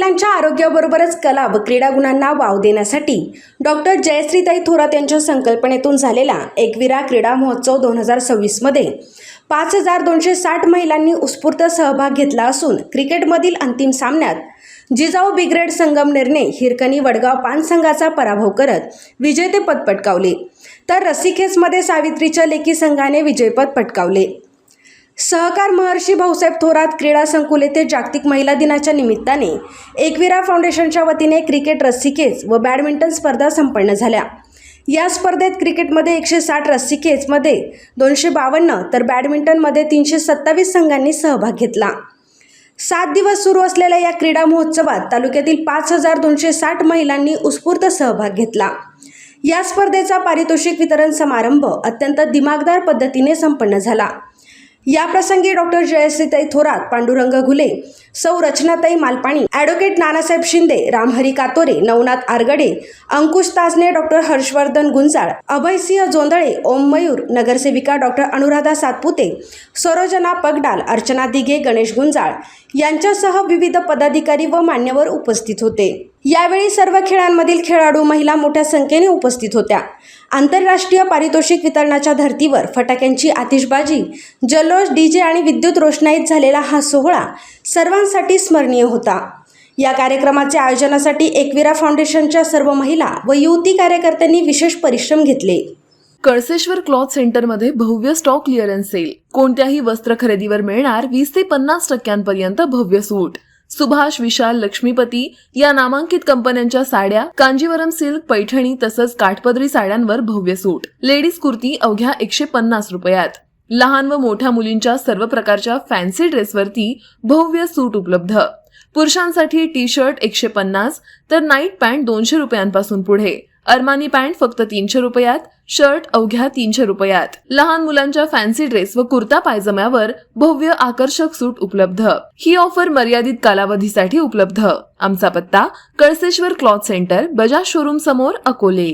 महिलांच्या आरोग्याबरोबरच कला व क्रीडा गुणांना वाव देण्यासाठी डॉक्टर जयश्रीताई थोरात यांच्या संकल्पनेतून झालेला एकविरा क्रीडा महोत्सव 2026 मध्ये 5260 महिलांनी उत्स्फूर्त सहभाग घेतला असून क्रिकेटमधील अंतिम सामन्यात जिजाऊ बिग्रेड संगमनेरने हिरकणी वडगाव पान संघाचा पराभव करत विजेतेपद पटकावले, तर रस्सीखेचमध्ये सावित्रीच्या लेकी संघाने विजयपद पटकावले। सहकार महर्षी भाऊसाहेब थोरात क्रीडा संकुल येथे जागतिक महिला दिनाच्या निमित्ताने एकविरा फाउंडेशनच्या वतीने क्रिकेट, रस्सीखेच व बॅडमिंटन स्पर्धा संपन्न झाल्या। या स्पर्धेत क्रिकेटमध्ये 160, रस्सीखेचमध्ये 252 तर बॅडमिंटनमध्ये 327 संघांनी सहभाग घेतला। 7 दिवस सुरू असलेल्या या क्रीडा महोत्सवात तालुक्यातील 5260 महिलांनी उत्स्फूर्त सहभाग घेतला। या स्पर्धेचा पारितोषिक वितरण समारंभ अत्यंत दिमागदार पद्धतीने संपन्न झाला। या प्रसंगी डॉक्टर जयश्रीताई थोरात, पांडुरंग घुले, सौ रचनाताई मालपाणी, ॲडव्होकेट नानासाहेब शिंदे, रामहरी कातोरे, नवनाथ आरगडे, अंकुश ताजने, डॉक्टर हर्षवर्धन गुंजाळ, अभयसिंह जोंधळे, ओम मयूर, नगरसेविका डॉक्टर अनुराधा सातपुते, सरोजना पगडाल, अर्चना दिघे, गणेश गुंजाळ यांच्यासह विविध पदाधिकारी व मान्यवर उपस्थित होते। यावेळी सर्व खेळांमधील खेळाडू महिला मोठ्या संख्येने उपस्थित होत्या। आंतरराष्ट्रीय पारितोषिक वितरणाच्या धर्तीवर फटाक्यांची आतिषबाजी, जल्लोष, डीजे आणि विद्युत रोषणाईत झालेला हा सोहळा सर्वांसाठी स्मरणीय होता। या कार्यक्रमाच्या आयोजनासाठी एकविरा फाउंडेशनच्या सर्व महिला व युवती कार्यकर्त्यांनी विशेष परिश्रम घेतले। कळसेश्वर क्लॉथ सेंटरमध्ये भव्य स्टॉक क्लिअरन्स सेल। कोणत्याही वस्त्र खरेदीवर मिळणार 20 ते 50% भव्य सूट। सुभाष, विशाल, लक्ष्मीपती या नामांकित कंपन्यांच्या साड्या, कांजीवरम सिल्क, पैठणी तसंच काठपदरी साड्यांवर भव्य सूट। लेडीज कुर्ती अवघ्या 150 रुपयात। लहान व मोठ्या मुलींच्या सर्व प्रकारच्या फॅन्सी ड्रेसवरती भव्य सूट उपलब्ध। पुरुषांसाठी टी शर्ट 150 तर नाईट पॅन्ट 200 रुपयांपासून पुढे। अरमानी पॅन्ट फक्त 300 रुपयात, शर्ट अवघ्या 300 रुपयात। लहान मुलांच्या फॅन्सी ड्रेस व कुर्ता पायजम्यावर भव्य आकर्षक सूट उपलब्ध। ही ऑफर मर्यादित कालावधीसाठी उपलब्ध। आमचा पत्ता कळसेश्वर क्लॉथ सेंटर, बजाज शोरूम समोर, अकोले।